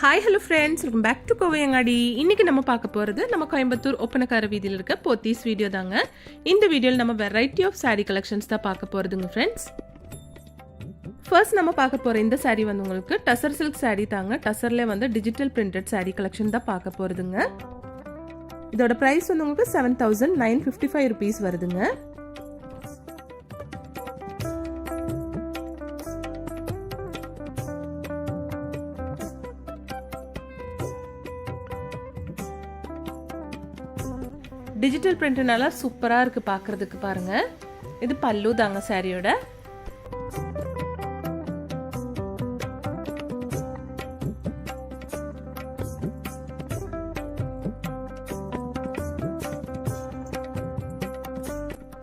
Hi hello friends, welcome back to Kovaiyangadi. இன்றைக்கி நம்ம பார்க்க போகிறது நம்ம கோயம்புத்தூர் ஒப்பனக்கார வீதியில் இருக்க போத்தீஸ் வீடியோ தாங்க. இந்த வீடியோவில் நம்ம வெரைட்டி ஆஃப் சாரீ கலெக்ஷன்ஸ் தான் பார்க்க போகிறதுங்க ஃப்ரெண்ட்ஸ். ஃபர்ஸ்ட் நம்ம பார்க்க போகிற இந்த சாரீ வந்து உங்களுக்கு டசர் சில்க் சாரீ தாங்க. டசரில் வந்து டிஜிட்டல் பிரிண்டட் சாரீ கலெக்ஷன் தான் பார்க்க போகிறதுங்க. இதோட ப்ரைஸ் வந்து உங்களுக்கு 7,955 rupees வருதுங்க. டிஜிட்டல் பிரிண்ட்னால சூப்பராக இருக்குது பார்க்குறதுக்கு. பாருங்கள், இது பல்லு தாங்க சாரியோட.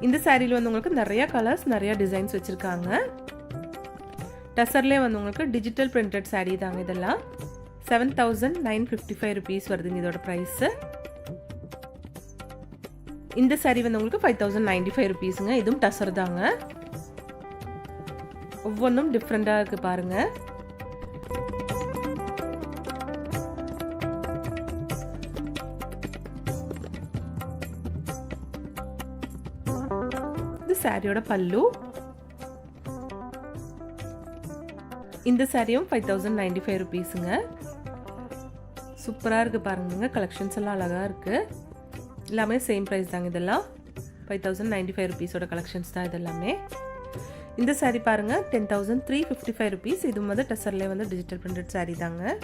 இந்த சாரியில் வந்து உங்களுக்கு நிறைய கலர்ஸ், நிறைய டிசைன்ஸ் வச்சுருக்காங்க. டசர்லேயே வந்து உங்களுக்கு டிஜிட்டல் பிரிண்டட் சாரீ தாங்க இதெல்லாம். 7,955 rupees வருதுங்க இதோட ப்ரைஸு. இந்த சாரீ வந்து உங்களுக்கு 5,095 rupeesங்க. இதுவும் டசர் தாங்க. ஒவ்வொன்றும் டிஃப்ரெண்டாக இருக்குது பாருங்கள். இது சாரியோட பல்லு. இந்த சாரியும் 5,095 rupeesங்க. சூப்பராக இருக்குது பாருங்க. கலெக்ஷன்ஸ் எல்லாம் அழகாக இருக்குது. எல்லாமே சேம் ப்ரைஸ் தாங்க. இதெல்லாம் 5,095 rupeesோட கலெக்ஷன்ஸ் தான் இதெல்லாமே. இந்த சாரீ பாருங்கள், 10,355 rupees. இது வந்து டசர்லேயே வந்து டிஜிட்டல் பிரிண்டட் சாரீ தாங்க.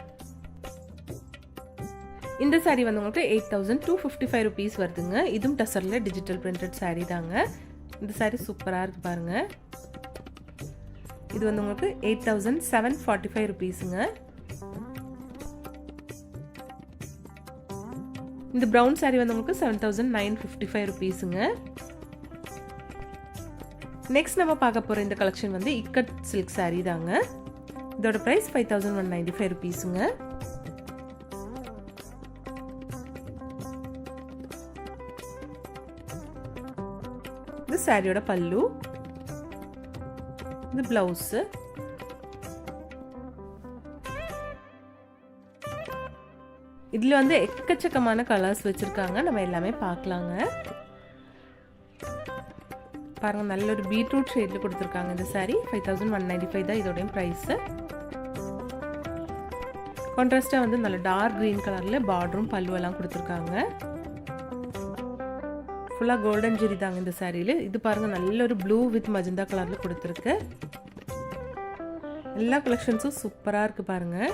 இந்த சாரீ வந்து உங்களுக்கு 8,255 rupees வருதுங்க. இதுவும் டசர்லேயே டிஜிட்டல் பிரிண்டட் சாரீ தாங்க. இந்த சாரீ சூப்பராக இருக்குது பாருங்கள். இது வந்து உங்களுக்கு 8,745 rupeesங்க. இந்த ப்ரௌன் சாரீ வந்து உங்களுக்கு 7,955 rupeesங்க. நெக்ஸ்ட் நம்ம பார்க்க போகிற இந்த கலெக்ஷன் வந்து இக்கட் சில்க் சாரீ தாங்க. இதோட ப்ரைஸ் 5,195 rupeesங்க. இது சாரியோட பல்லு. இது பிளவுஸு. இதில் வந்து எக்கச்சக்கமான கலர்ஸ் வச்சுருக்காங்க. நம்ம எல்லாமே பார்க்கலாங்க. பாருங்கள், நல்ல ஒரு பீட்ரூட் ஷேடில் கொடுத்துருக்காங்க. இந்த சாரீ 5,195 தான் இதோடைய ப்ரைஸு. கான்ட்ராஸ்டாக வந்து நல்ல டார்க் க்ரீன் கலரில் பார்டரும் பல்லுவெல்லாம் கொடுத்துருக்காங்க. ஃபுல்லாக கோல்டன் ஜெரி தாங்க இந்த சாரியில். இது பாருங்கள், நல்ல ஒரு ப்ளூ வித் மஜந்தா கலரில் கொடுத்துருக்கு. எல்லா கலெக்ஷன்ஸும் சூப்பராக இருக்குது பாருங்கள்.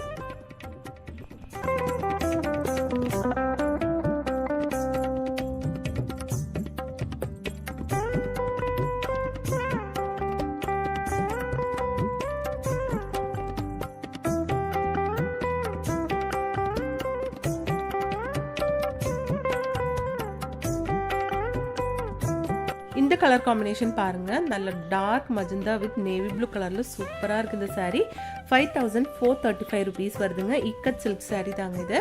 இந்த கலர் காம்பினேஷன் பாருங்க, நல்ல dark magenta with navy blue கலர்ல சூப்பரா இருக்கு இந்த சாரி. 5,435 rupees வருதுங்க. இக்கட் சில்க் சாரி தாங்க இது.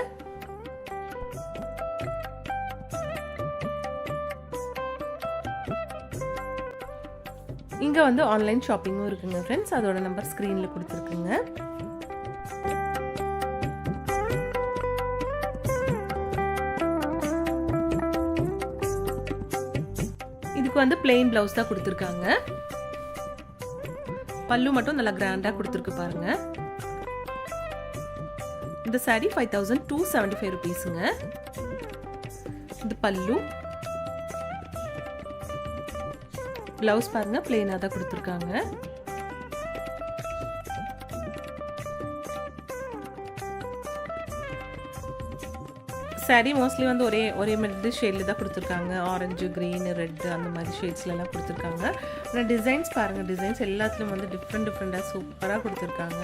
இங்க வந்து ஆன்லைன் ஷாப்பிங்கும் இருக்குங்க ஃப்ரெண்ட்ஸ். அதோட நம்பர் ஸ்கிரீன்ல கொடுத்துருக்குங்க. இதுக்கு வந்து பிளெயின் பிளவுஸ் தான் கொடுத்துருக்காங்க. பல்லு மட்டும் நல்லா கிராண்டா கொடுத்துருக்கு பாருங்க. இந்த சாரி 5,275 rupeesங்க. இந்த பல்லு. பிளவுஸ் பாருங்க, பிளெயினா தான் கொடுத்துருக்காங்க. சாரி மோஸ்ட்லி வந்து ஒரே மாதிரி ஷேட்ல தான் கொடுத்துருக்காங்க. ஆரஞ்சு, க்ரீன், ரெட் அந்த மாதிரி ஷேட்ஸ்லாம் கொடுத்துருக்காங்க. ஆனால் டிசைன்ஸ் பாருங்கள், டிசைன்ஸ் எல்லாத்துலேயும் வந்து டிஃப்ரெண்டாக சூப்பராக கொடுத்துருக்காங்க.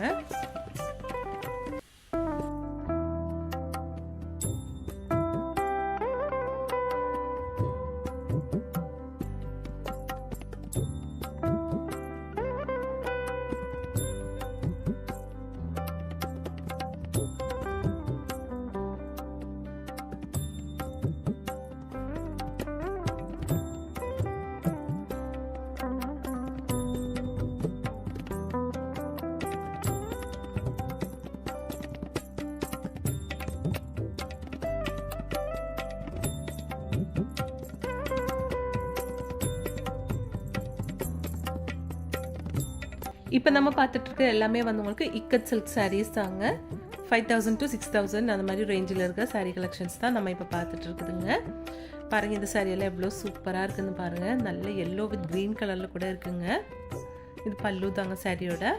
இப்போ நம்ம பார்த்துட்டு இருக்க எல்லாமே வந்து உங்களுக்கு இக்கட் சில்க் சாரீஸ் தாங்க. 5000 to 6000 அந்த மாதிரி ரேஞ்சில் இருக்க சாரீ கலெக்ஷன்ஸ் தான் நம்ம இப்போ பார்த்துட்டு இருக்குதுங்க. பாருங்கள் இந்த சாரியெல்லாம் எவ்வளோ சூப்பராக இருக்குதுன்னு பாருங்கள். நல்ல எல்லோ வித் க்ரீன் கலரில் கூட இருக்குங்க. இது பல்லு தாங்க சாரியோட.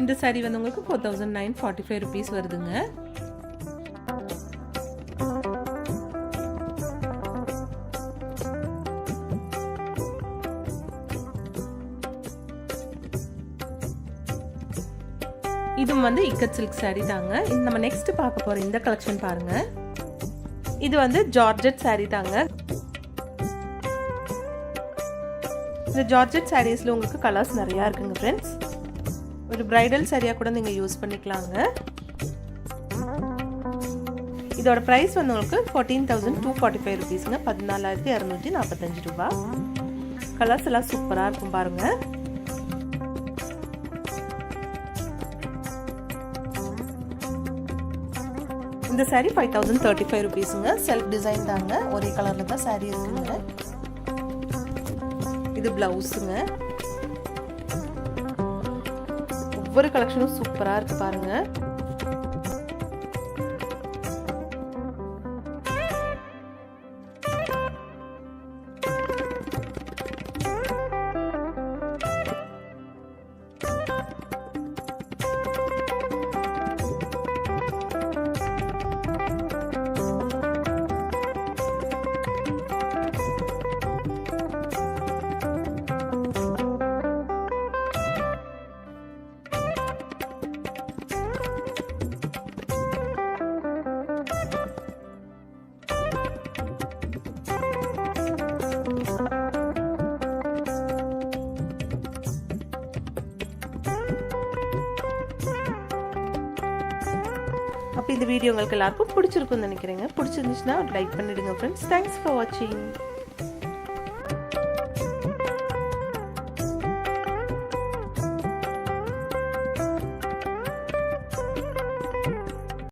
இந்த சாரி வந்து உங்களுக்கு 4945 rupees வருதுங்க. இதுவும் வந்து இக்கட் சில்க் சாரி தாங்க. இது நம்ம நெக்ஸ்ட் பார்க்க போற இந்த கலெக்ஷன் பாருங்க. இது வந்து ஜார்ஜெட் சாரி தாங்க. இந்த ஜார்ஜெட் சாரீஸ்ல உங்களுக்கு கலர்ஸ் நிறைய இருக்குங்க ஃப்ரெண்ட்ஸ். ஒரு பிரைடல் சாரியா கூட நீங்க யூஸ் பண்ணிக்கலாங்க. இதோட பிரைஸ் வந்து உங்களுக்கு 14245 ரூபீஸ்ங்க. 14245 ரூபாய். கலர்ஸ் எல்லாம் சூப்பரா இருக்கும் பாருங்க. இந்த சாரி 5035 ரூபீஸ்ங்க. செல்ஃப் டிசைன் தாங்க. ஒரே கலர்ல தான் சாரி இருக்குங்க. இது பிளவுஸுங்க. ஒவ்வொரு கலெக்ஷனும் சூப்பரா இருக்கு பாருங்க. அப்போ இந்த வீடியோ உங்களுக்கு எல்லாருக்கும் பிடிச்சிருக்கும்னு நினைக்கிறேங்க. பிடிச்சிருந்துச்சுன்னா லைக் பண்ணிடுங்க ஃப்ரெண்ட்ஸ். தேங்க்ஸ் ஃபார் வாட்சிங்.